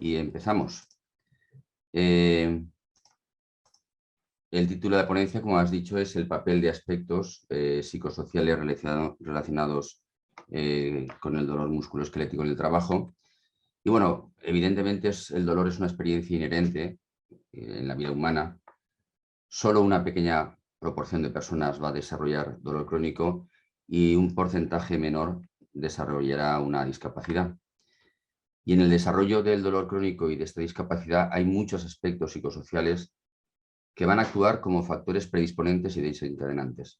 y empezamos. El título de la ponencia, como has dicho, es el papel de aspectos psicosociales relacionados con el dolor musculoesquelético en el trabajo. Y bueno, evidentemente el dolor es una experiencia inherente en la vida humana. Solo una pequeña proporción de personas va a desarrollar dolor crónico y un porcentaje menor desarrollará una discapacidad. Y en el desarrollo del dolor crónico y de esta discapacidad hay muchos aspectos psicosociales que van a actuar como factores predisponentes y desencadenantes.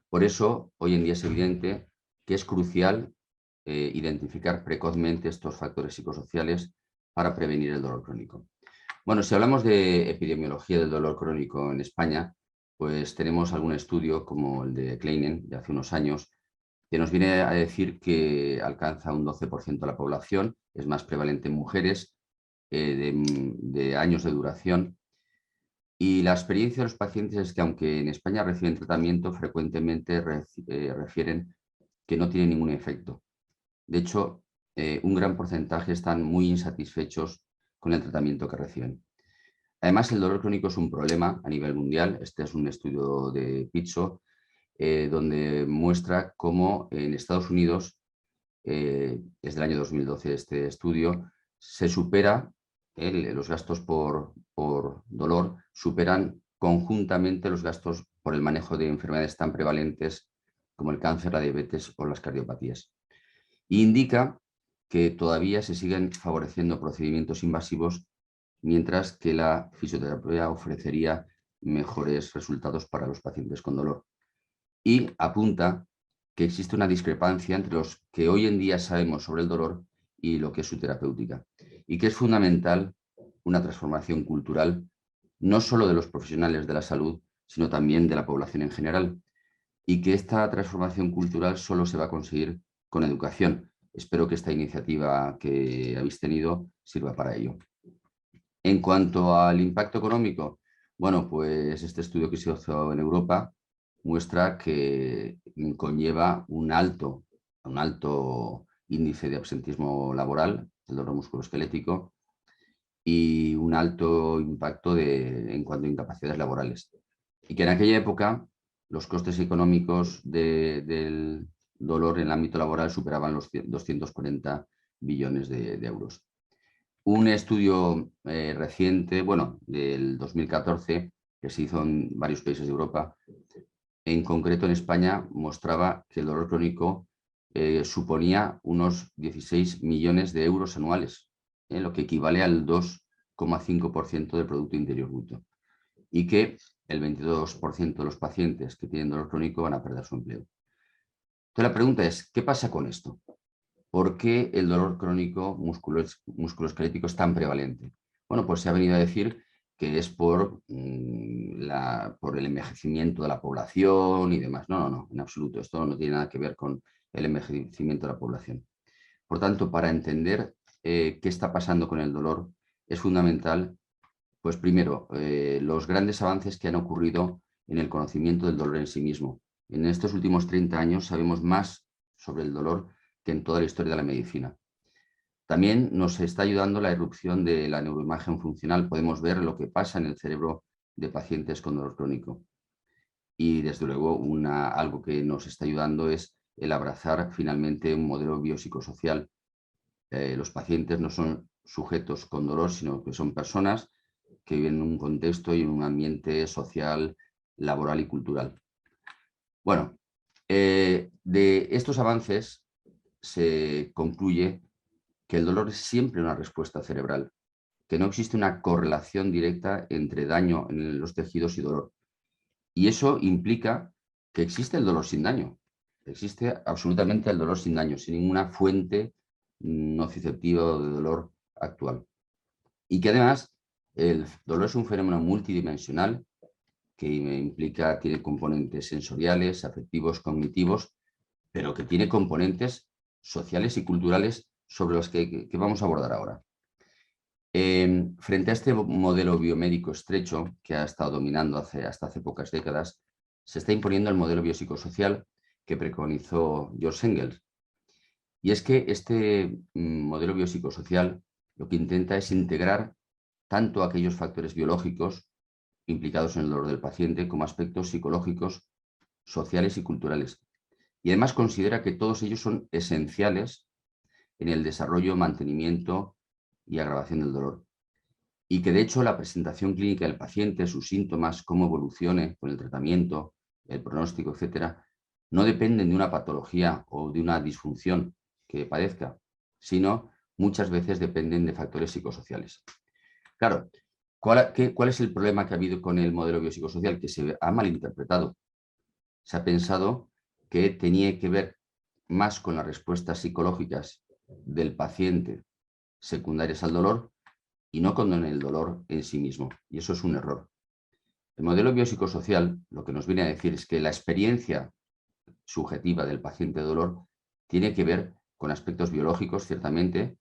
Por eso, hoy en día es evidente que es crucial identificar precozmente estos factores psicosociales para prevenir el dolor crónico. Bueno, si hablamos de epidemiología del dolor crónico en España, pues tenemos algún estudio como el de Kleinen de hace unos años, que nos viene a decir que alcanza un 12% de la población, es más prevalente en mujeres, de años de duración. Y la experiencia de los pacientes es que aunque en España reciben tratamiento, frecuentemente refieren que no tiene ningún efecto. De hecho, un gran porcentaje están muy insatisfechos con el tratamiento que reciben. Además, el dolor crónico es un problema a nivel mundial. Este es un estudio de Pizzo, donde muestra cómo en Estados Unidos, es del año 2012 este estudio, se supera, los gastos por dolor superan conjuntamente los gastos por el manejo de enfermedades tan prevalentes como el cáncer, la diabetes o las cardiopatías. Y indica que todavía se siguen favoreciendo procedimientos invasivos, mientras que la fisioterapia ofrecería mejores resultados para los pacientes con dolor. Y apunta que existe una discrepancia entre los que hoy en día sabemos sobre el dolor y lo que es su terapéutica. Y que es fundamental una transformación cultural, no solo de los profesionales de la salud, sino también de la población en general. Y que esta transformación cultural solo se va a conseguir con educación. Espero que esta iniciativa que habéis tenido sirva para ello. En cuanto al impacto económico, bueno, pues este estudio que se hizo en Europa muestra que conlleva un alto índice de absentismo laboral, el dolor musculoesquelético, y un alto impacto en cuanto a incapacidades laborales. Y que en aquella época los costes económicos del dolor en el ámbito laboral superaban los 240 billones de euros. Un estudio reciente, bueno, del 2014, que se hizo en varios países de Europa, en concreto en España, mostraba que el dolor crónico suponía unos 16 millones de euros anuales, lo que equivale al 2,5% del Producto Interior Bruto, y que el 22% de los pacientes que tienen dolor crónico van a perder su empleo. Entonces la pregunta es, ¿qué pasa con esto? ¿Por qué el dolor crónico musculoesquelético es tan prevalente? Bueno, pues se ha venido a decir que es por el envejecimiento de la población y demás. No, no, no, en absoluto. Esto no tiene nada que ver con el envejecimiento de la población. Por tanto, para entender qué está pasando con el dolor, es fundamental, pues primero, los grandes avances que han ocurrido en el conocimiento del dolor en sí mismo. En estos últimos 30 años sabemos más sobre el dolor que en toda la historia de la medicina. También nos está ayudando la irrupción de la neuroimagen funcional. Podemos ver lo que pasa en el cerebro de pacientes con dolor crónico. Y desde luego algo que nos está ayudando es el abrazar finalmente un modelo biopsicosocial. Los pacientes no son sujetos con dolor, sino que son personas que viven en un contexto y en un ambiente social, laboral y cultural. Bueno, de estos avances se concluye que el dolor es siempre una respuesta cerebral, que no existe una correlación directa entre daño en los tejidos y dolor. Y eso implica que existe el dolor sin daño. Existe absolutamente el dolor sin daño, sin ninguna fuente nociceptiva de dolor actual. Y que además el dolor es un fenómeno multidimensional que tiene componentes sensoriales, afectivos, cognitivos, pero que tiene componentes sociales y culturales sobre los que vamos a abordar ahora. Frente a este modelo biomédico estrecho que ha estado dominando hasta hace pocas décadas, se está imponiendo el modelo biopsicosocial que preconizó George Engels. Y es que este modelo biopsicosocial lo que intenta es integrar tanto aquellos factores biológicos implicados en el dolor del paciente como aspectos psicológicos, sociales y culturales. Y además considera que todos ellos son esenciales en el desarrollo, mantenimiento y agravación del dolor. Y que de hecho la presentación clínica del paciente, sus síntomas, cómo evolucione con el tratamiento, el pronóstico, etcétera, no dependen de una patología o de una disfunción que padezca, sino muchas veces dependen de factores psicosociales. Claro, ¿cuál es el problema que ha habido con el modelo biopsicosocial? Que se ha malinterpretado. Se ha pensado que tenía que ver más con las respuestas psicológicas del paciente secundarias al dolor y no con el dolor en sí mismo. Y eso es un error. El modelo biopsicosocial lo que nos viene a decir es que la experiencia subjetiva del paciente de dolor tiene que ver con aspectos biológicos, ciertamente,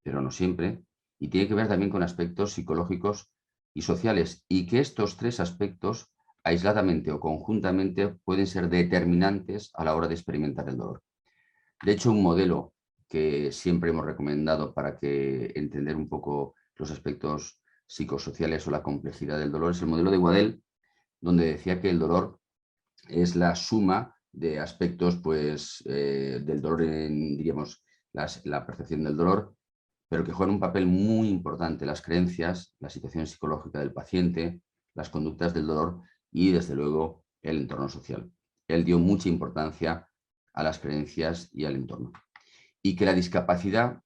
pero no siempre, y tiene que ver también con aspectos psicológicos y sociales, y que estos tres aspectos, aisladamente o conjuntamente, pueden ser determinantes a la hora de experimentar el dolor. De hecho, un modelo que siempre hemos recomendado para que entender un poco los aspectos psicosociales o la complejidad del dolor es el modelo de Waddell, donde decía que el dolor es la suma de aspectos pues, del dolor en, diríamos, la percepción del dolor, pero que juegan un papel muy importante las creencias, la situación psicológica del paciente, las conductas del dolor y, desde luego, el entorno social. Él dio mucha importancia a las creencias y al entorno. Y que la discapacidad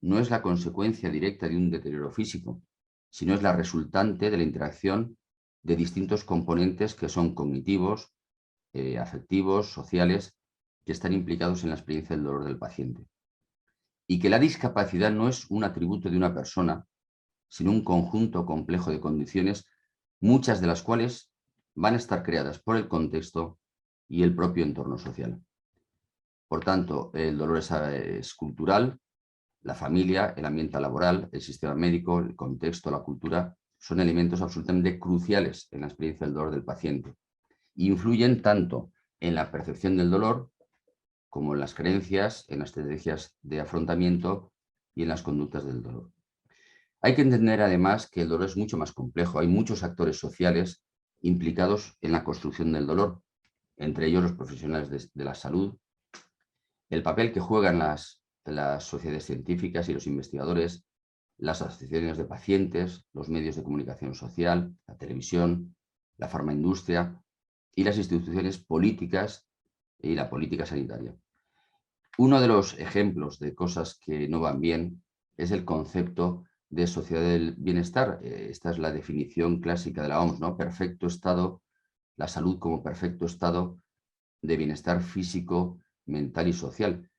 no es la consecuencia directa de un deterioro físico, sino es la resultante de la interacción de distintos componentes que son cognitivos, afectivos, sociales, que están implicados en la experiencia del dolor del paciente. Y que la discapacidad no es un atributo de una persona, sino un conjunto complejo de condiciones, muchas de las cuales van a estar creadas por el contexto y el propio entorno social. Por tanto, el dolor es cultural, la familia, el ambiente laboral, el sistema médico, el contexto, la cultura, son elementos absolutamente cruciales en la experiencia del dolor del paciente. Influyen tanto en la percepción del dolor como en las creencias, en las estrategias de afrontamiento y en las conductas del dolor. Hay que entender además que el dolor es mucho más complejo. Hay muchos actores sociales implicados en la construcción del dolor, entre ellos los profesionales de la salud, el papel que juegan las sociedades científicas y los investigadores, las asociaciones de pacientes, los medios de comunicación social, la televisión, la farmaindustria y las instituciones políticas y la política sanitaria. Uno de los ejemplos de cosas que no van bien es el concepto de sociedad del bienestar. Esta es la definición clásica de la OMS, ¿no? Perfecto estado, la salud como perfecto estado de bienestar físico, mental y social.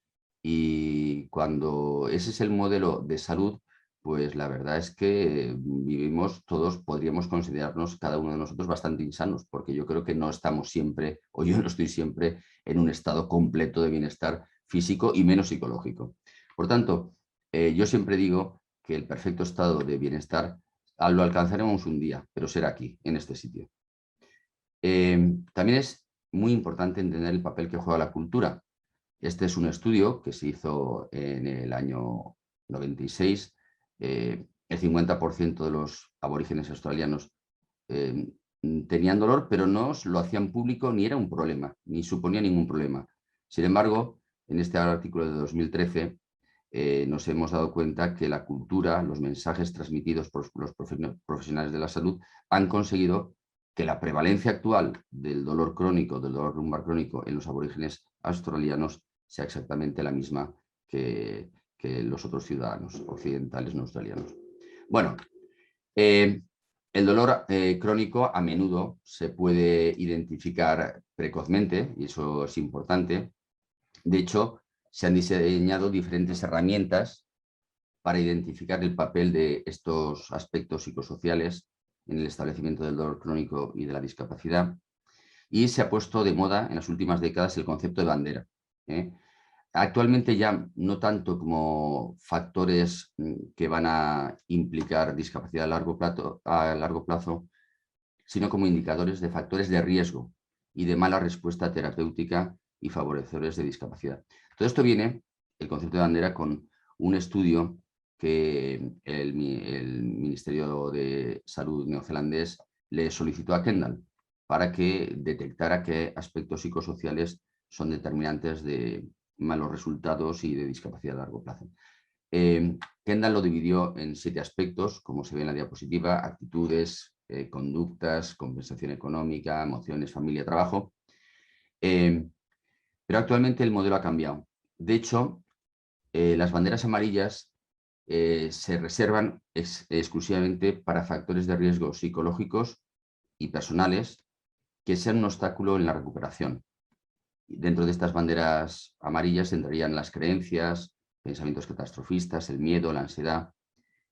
Y cuando ese es el modelo de salud, pues la verdad es que vivimos todos, podríamos considerarnos cada uno de nosotros bastante insanos, porque yo creo que no estamos siempre, o yo no estoy siempre en un estado completo de bienestar físico y menos psicológico. Por tanto, yo siempre digo que el perfecto estado de bienestar lo alcanzaremos un día, pero será aquí, en este sitio. También es muy importante entender el papel que juega la cultura. Este es un estudio que se hizo en el año 96. El 50% de los aborígenes australianos tenían dolor, pero no lo hacían público ni era un problema, ni suponía ningún problema. Sin embargo, en este artículo de 2013 nos hemos dado cuenta que la cultura, los mensajes transmitidos por los profesionales de la salud han conseguido que la prevalencia actual del dolor crónico, del dolor lumbar crónico en los aborígenes australianos sea exactamente la misma que los otros ciudadanos occidentales no australianos. Bueno, el dolor crónico a menudo se puede identificar precozmente, y eso es importante. De hecho, se han diseñado diferentes herramientas para identificar el papel de estos aspectos psicosociales en el establecimiento del dolor crónico y de la discapacidad. Y se ha puesto de moda en las últimas décadas el concepto de bandera. Actualmente ya no tanto como factores que van a implicar discapacidad a largo plazo, sino como indicadores de factores de riesgo y de mala respuesta terapéutica y favorecedores de discapacidad. Todo esto viene, el concepto de bandera, con un estudio que el Ministerio de Salud neozelandés le solicitó a Kendall para que detectara qué aspectos psicosociales son determinantes de malos resultados y de discapacidad a largo plazo. Kendall lo dividió en 7 aspectos, como se ve en la diapositiva: actitudes, conductas, compensación económica, emociones, familia, trabajo. Pero actualmente el modelo ha cambiado. De hecho, las banderas amarillas se reservan exclusivamente para factores de riesgo psicológicos y personales que sean un obstáculo en la recuperación. Dentro de estas banderas amarillas entrarían las creencias, pensamientos catastrofistas, el miedo, la ansiedad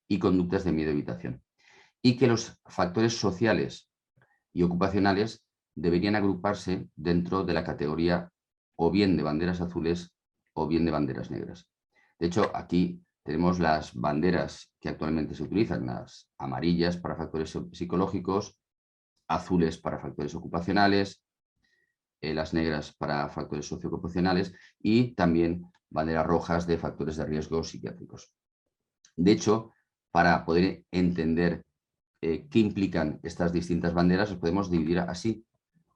y conductas de miedo y evitación. Y que los factores sociales y ocupacionales deberían agruparse dentro de la categoría o bien de banderas azules o bien de banderas negras. De hecho, aquí tenemos las banderas que actualmente se utilizan: las amarillas para factores psicológicos, azules para factores ocupacionales, las negras para factores socioocupacionales y también banderas rojas de factores de riesgo psiquiátricos. De hecho, para poder entender qué implican estas distintas banderas, los podemos dividir así.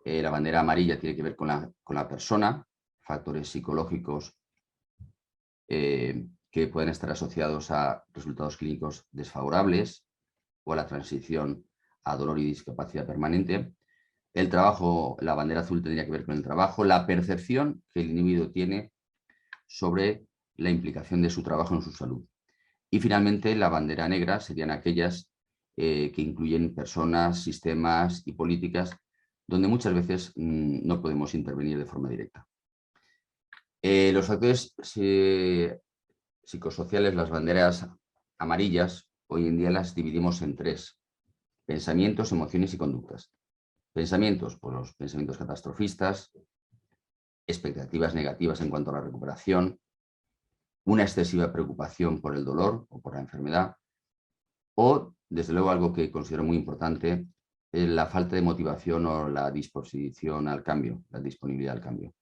La bandera amarilla tiene que ver con la persona, factores psicológicos que pueden estar asociados a resultados clínicos desfavorables o a la transición a dolor y discapacidad permanente. El trabajo, la bandera azul tendría que ver con el trabajo, la percepción que el individuo tiene sobre la implicación de su trabajo en su salud. Y finalmente la bandera negra serían aquellas que incluyen personas, sistemas y políticas donde muchas veces no podemos intervenir de forma directa. Los factores psicosociales, las banderas amarillas, hoy en día las dividimos en 3: pensamientos, emociones y conductas. Pensamientos, pues los pensamientos catastrofistas, expectativas negativas en cuanto a la recuperación, una excesiva preocupación por el dolor o por la enfermedad, o, desde luego, algo que considero muy importante, la falta de motivación o la disposición al cambio, la disponibilidad al cambio.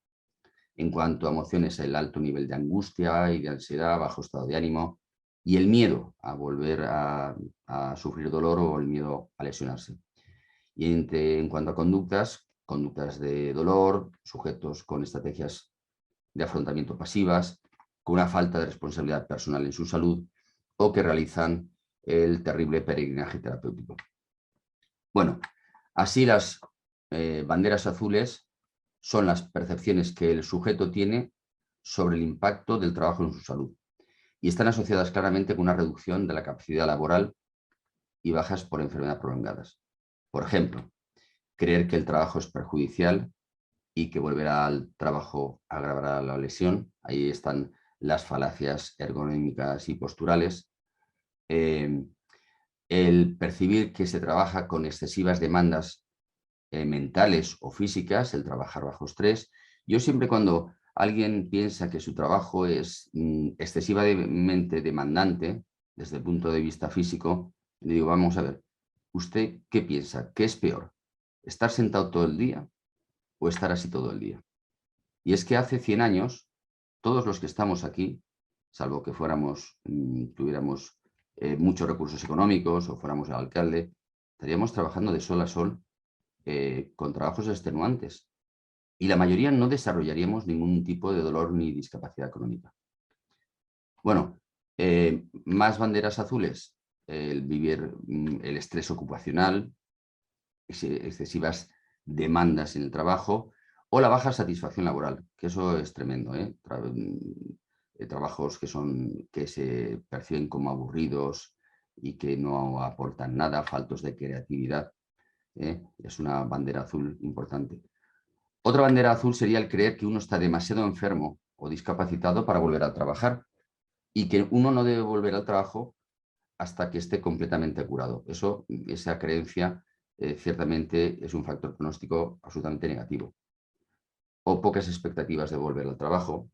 En cuanto a emociones, el alto nivel de angustia y de ansiedad, bajo estado de ánimo y el miedo a volver a sufrir dolor o el miedo a lesionarse. Y en cuanto a conductas de dolor, sujetos con estrategias de afrontamiento pasivas, con una falta de responsabilidad personal en su salud o que realizan el terrible peregrinaje terapéutico. Bueno, así las banderas azules son las percepciones que el sujeto tiene sobre el impacto del trabajo en su salud y están asociadas claramente con una reducción de la capacidad laboral y bajas por enfermedad prolongadas. Por ejemplo, creer que el trabajo es perjudicial y que volver al trabajo agravará la lesión. Ahí están las falacias ergonómicas y posturales. El percibir que se trabaja con excesivas demandas mentales o físicas, el trabajar bajo estrés. Yo siempre, cuando alguien piensa que su trabajo es excesivamente demandante desde el punto de vista físico, le digo: vamos a ver, ¿usted qué piensa? ¿Qué es peor? ¿Estar sentado todo el día o estar así todo el día? Y es que hace 100 años, todos los que estamos aquí, salvo que tuviéramos muchos recursos económicos o fuéramos el alcalde, estaríamos trabajando de sol a sol con trabajos extenuantes. Y la mayoría no desarrollaríamos ningún tipo de dolor ni discapacidad económica. Bueno, más banderas azules: el vivir el estrés ocupacional, excesivas demandas en el trabajo o la baja satisfacción laboral, que eso es tremendo, trabajos que se perciben como aburridos y que no aportan nada, faltos de creatividad. Es una bandera azul importante. Otra bandera azul sería el creer que uno está demasiado enfermo o discapacitado para volver a trabajar y que uno no debe volver al trabajo hasta que esté completamente curado. Esa creencia ciertamente es un factor pronóstico absolutamente negativo. O pocas expectativas de volver al trabajo,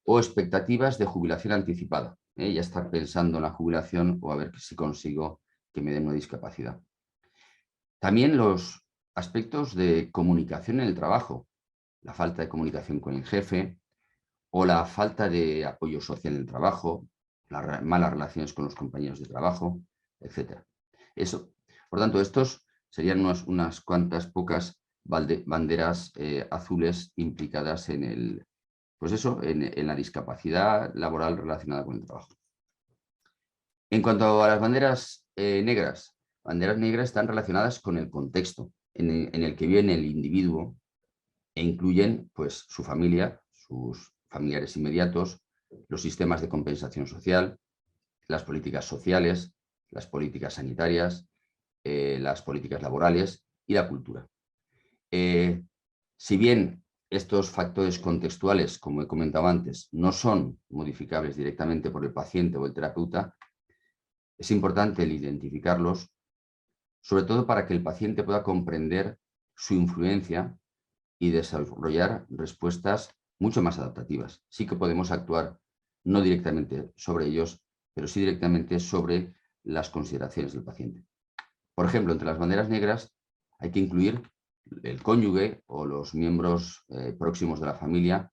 o expectativas de jubilación anticipada. Ya estar pensando en la jubilación o a ver si consigo que me den una discapacidad. También los aspectos de comunicación en el trabajo, la falta de comunicación con el jefe o la falta de apoyo social en el trabajo, las malas relaciones con los compañeros de trabajo, etc. Eso, por tanto, estos serían unas cuantas pocas banderas azules implicadas en en la discapacidad laboral relacionada con el trabajo. En cuanto a las banderas negras están relacionadas con el contexto en el que vive el individuo e incluyen pues, su familia, sus familiares inmediatos, los sistemas de compensación social, las políticas sociales, las políticas sanitarias, las políticas laborales y la cultura. Si bien estos factores contextuales, como he comentado antes, no son modificables directamente por el paciente o el terapeuta, es importante el identificarlos, sobre todo para que el paciente pueda comprender su influencia y desarrollar respuestas mucho más adaptativas. Sí que podemos actuar no directamente sobre ellos, pero sí directamente sobre las consideraciones del paciente. Por ejemplo, entre las banderas negras hay que incluir el cónyuge o los miembros próximos de la familia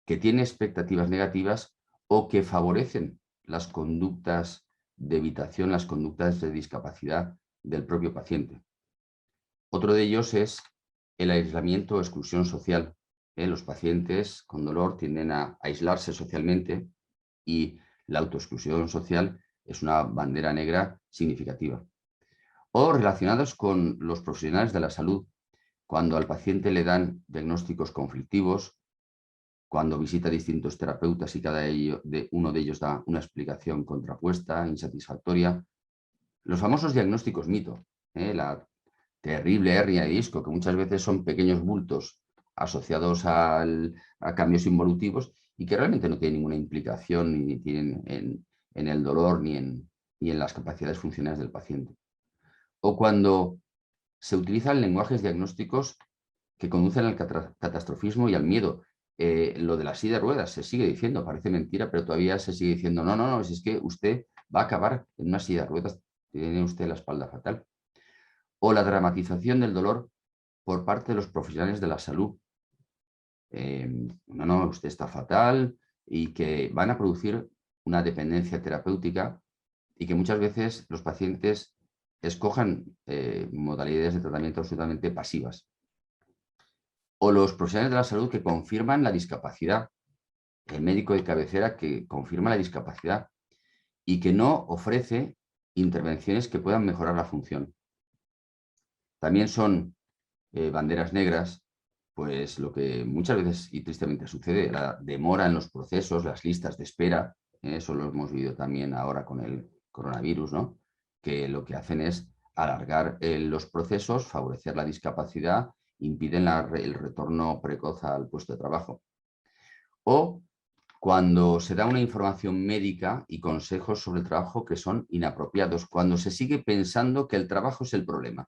que tiene expectativas negativas o que favorecen las conductas de evitación, las conductas de discapacidad del propio paciente. Otro de ellos es el aislamiento o exclusión social. Los pacientes con dolor tienden a aislarse socialmente y la autoexclusión social es una bandera negra significativa. O relacionados con los profesionales de la salud, cuando al paciente le dan diagnósticos conflictivos, cuando visita distintos terapeutas y uno de ellos da una explicación contrapuesta, insatisfactoria. Los famosos diagnósticos mito, la terrible hernia de disco, que muchas veces son pequeños bultos asociados a cambios involutivos y que realmente no tienen ninguna implicación ni tienen en el dolor ni en las capacidades funcionales del paciente. O cuando se utilizan lenguajes diagnósticos que conducen al catastrofismo y al miedo. Lo de la silla de ruedas se sigue diciendo, parece mentira, pero todavía se sigue diciendo, no, si es que usted va a acabar en una silla de ruedas, tiene usted la espalda fatal. O la dramatización del dolor por parte de los profesionales de la salud. No, usted está fatal y que van a producir una dependencia terapéutica y que muchas veces los pacientes escojan modalidades de tratamiento absolutamente pasivas. O los profesionales de la salud que confirman la discapacidad, el médico de cabecera que confirma la discapacidad y que no ofrece intervenciones que puedan mejorar la función. También son banderas negras, pues lo que muchas veces y tristemente sucede, la demora en los procesos, las listas de espera, eso lo hemos vivido también ahora con el coronavirus, ¿no? Que lo que hacen es alargar los procesos, favorecer la discapacidad, impiden el retorno precoz al puesto de trabajo. O cuando se da una información médica y consejos sobre el trabajo que son inapropiados, cuando se sigue pensando que el trabajo es el problema.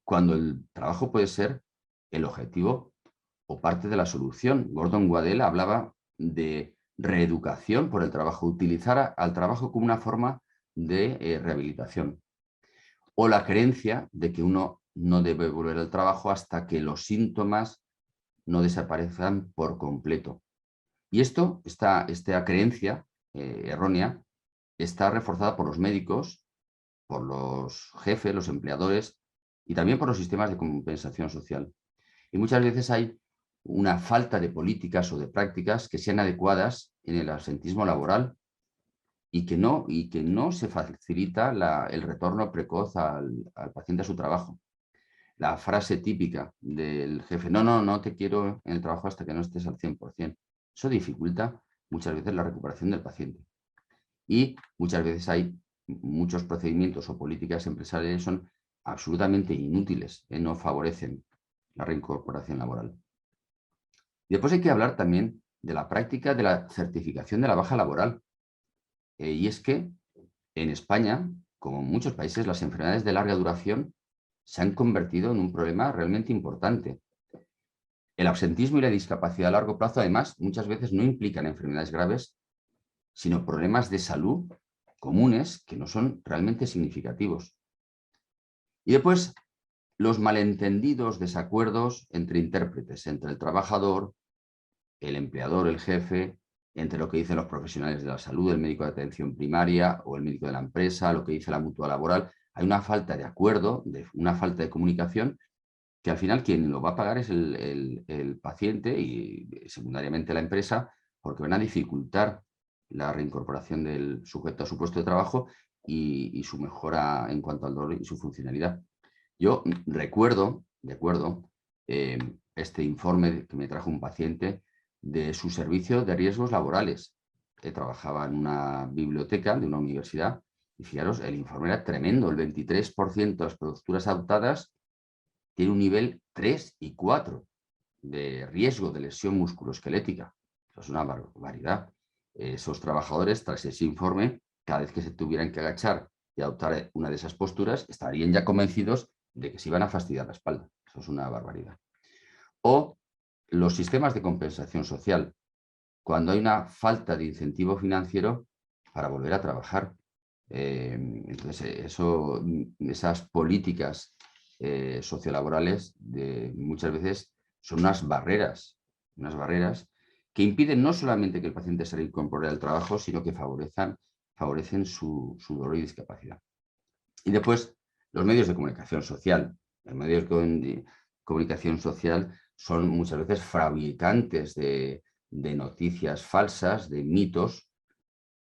Cuando el trabajo puede ser el objetivo o parte de la solución. Gordon Waddell hablaba de reeducación por el trabajo, utilizar al trabajo como una forma de rehabilitación. O la creencia de que uno no debe volver al trabajo hasta que los síntomas no desaparezcan por completo. Y esta creencia errónea está reforzada por los médicos, por los jefes, los empleadores y también por los sistemas de compensación social. Y muchas veces hay una falta de políticas o de prácticas que sean adecuadas en el absentismo laboral y que no se facilita el retorno precoz al paciente a su trabajo. La frase típica del jefe, no te quiero en el trabajo hasta que no estés al 100%. Eso dificulta muchas veces la recuperación del paciente. Y muchas veces hay muchos procedimientos o políticas empresariales son absolutamente inútiles, no favorecen la reincorporación laboral. Y después hay que hablar también de la práctica de la certificación de la baja laboral. Y es que en España, como en muchos países, las enfermedades de larga duración se han convertido en un problema realmente importante. El absentismo y la discapacidad a largo plazo, además, muchas veces no implican enfermedades graves, sino problemas de salud comunes que no son realmente significativos. Y después, los malentendidos desacuerdos entre intérpretes, entre el trabajador, el empleador, el jefe, entre lo que dicen los profesionales de la salud, el médico de atención primaria o el médico de la empresa, lo que dice la mutua laboral. Hay una falta de acuerdo, una falta de comunicación, que al final quien lo va a pagar es el paciente y secundariamente la empresa, porque van a dificultar la reincorporación del sujeto a su puesto de trabajo y su mejora en cuanto al dolor y su funcionalidad. Yo recuerdo, este informe que me trajo un paciente de su servicio de riesgos laborales. Trabajaba en una biblioteca de una universidad y fijaros, el informe era tremendo. El 23% de las posturas adoptadas tiene un nivel 3 y 4 de riesgo de lesión musculoesquelética. Eso es una barbaridad. Esos trabajadores, tras ese informe, cada vez que se tuvieran que agachar y adoptar una de esas posturas, estarían ya convencidos de que se iban a fastidiar la espalda. Eso es una barbaridad. O los sistemas de compensación social, cuando hay una falta de incentivo financiero para volver a trabajar. Entonces, esas políticas sociolaborales muchas veces son unas barreras que impiden no solamente que el paciente se reincorpore al trabajo, sino que favorecen su dolor y discapacidad. Y después, los medios de comunicación social. Los medios de comunicación social son muchas veces fabricantes de noticias falsas, de mitos,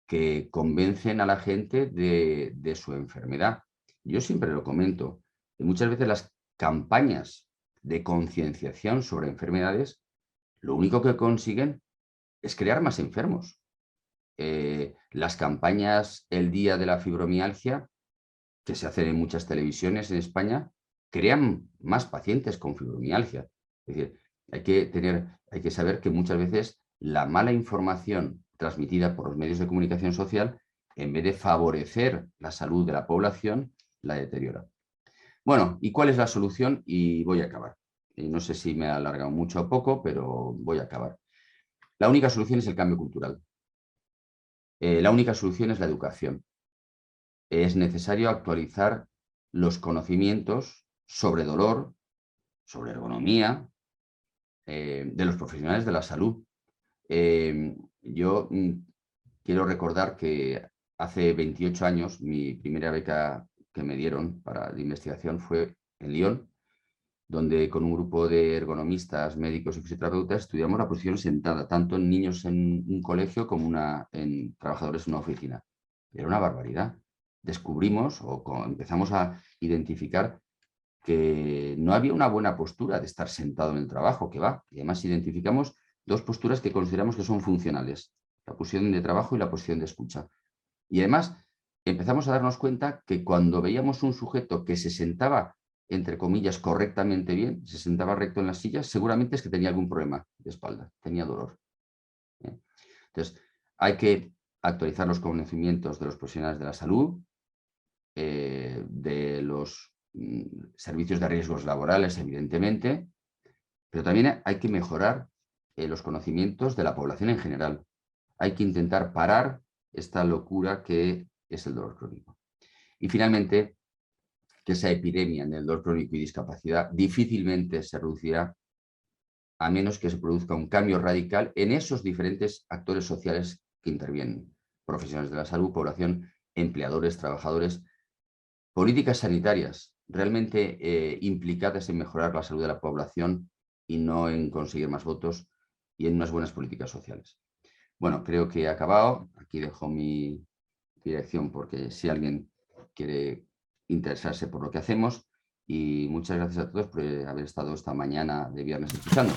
que convencen a la gente de su enfermedad. Yo siempre lo comento, que muchas veces las campañas de concienciación sobre enfermedades, lo único que consiguen es crear más enfermos. Las campañas El Día de la Fibromialgia, que se hacen en muchas televisiones en España, crean más pacientes con fibromialgia. Es decir, hay que saber que muchas veces la mala información transmitida por los medios de comunicación social, en vez de favorecer la salud de la población, la deteriora. Bueno, ¿y cuál es la solución? Y voy a acabar. Y no sé si me he alargado mucho o poco, pero voy a acabar. La única solución es el cambio cultural. La única solución es la educación. Es necesario actualizar los conocimientos sobre dolor, sobre ergonomía, de los profesionales de la salud. Yo quiero recordar que hace 28 años mi primera beca que me dieron de investigación fue en Lyon, donde con un grupo de ergonomistas, médicos y fisioterapeutas estudiamos la posición sentada, tanto en niños en un colegio como en trabajadores en una oficina. Era una barbaridad. Descubrimos empezamos a identificar que no había una buena postura de estar sentado en el trabajo, que va. Y además identificamos dos posturas que consideramos que son funcionales, la posición de trabajo y la posición de escucha. Y además empezamos a darnos cuenta que cuando veíamos un sujeto que se sentaba, entre comillas, correctamente bien, se sentaba recto en las sillas, seguramente es que tenía algún problema de espalda, tenía dolor. Entonces, hay que actualizar los conocimientos de los profesionales de la salud, de los servicios de riesgos laborales, evidentemente, pero también hay que mejorar los conocimientos de la población en general. Hay que intentar parar esta locura que es el dolor crónico. Y finalmente, que esa epidemia en el dolor crónico y discapacidad difícilmente se reducirá a menos que se produzca un cambio radical en esos diferentes actores sociales que intervienen. Profesionales de la salud, población, empleadores, trabajadores, políticas sanitarias realmente implicadas en mejorar la salud de la población y no en conseguir más votos y en unas buenas políticas sociales. Bueno, creo que he acabado. Aquí dejo mi dirección porque si alguien quiere interesarse por lo que hacemos. Y muchas gracias a todos por haber estado esta mañana de viernes escuchando.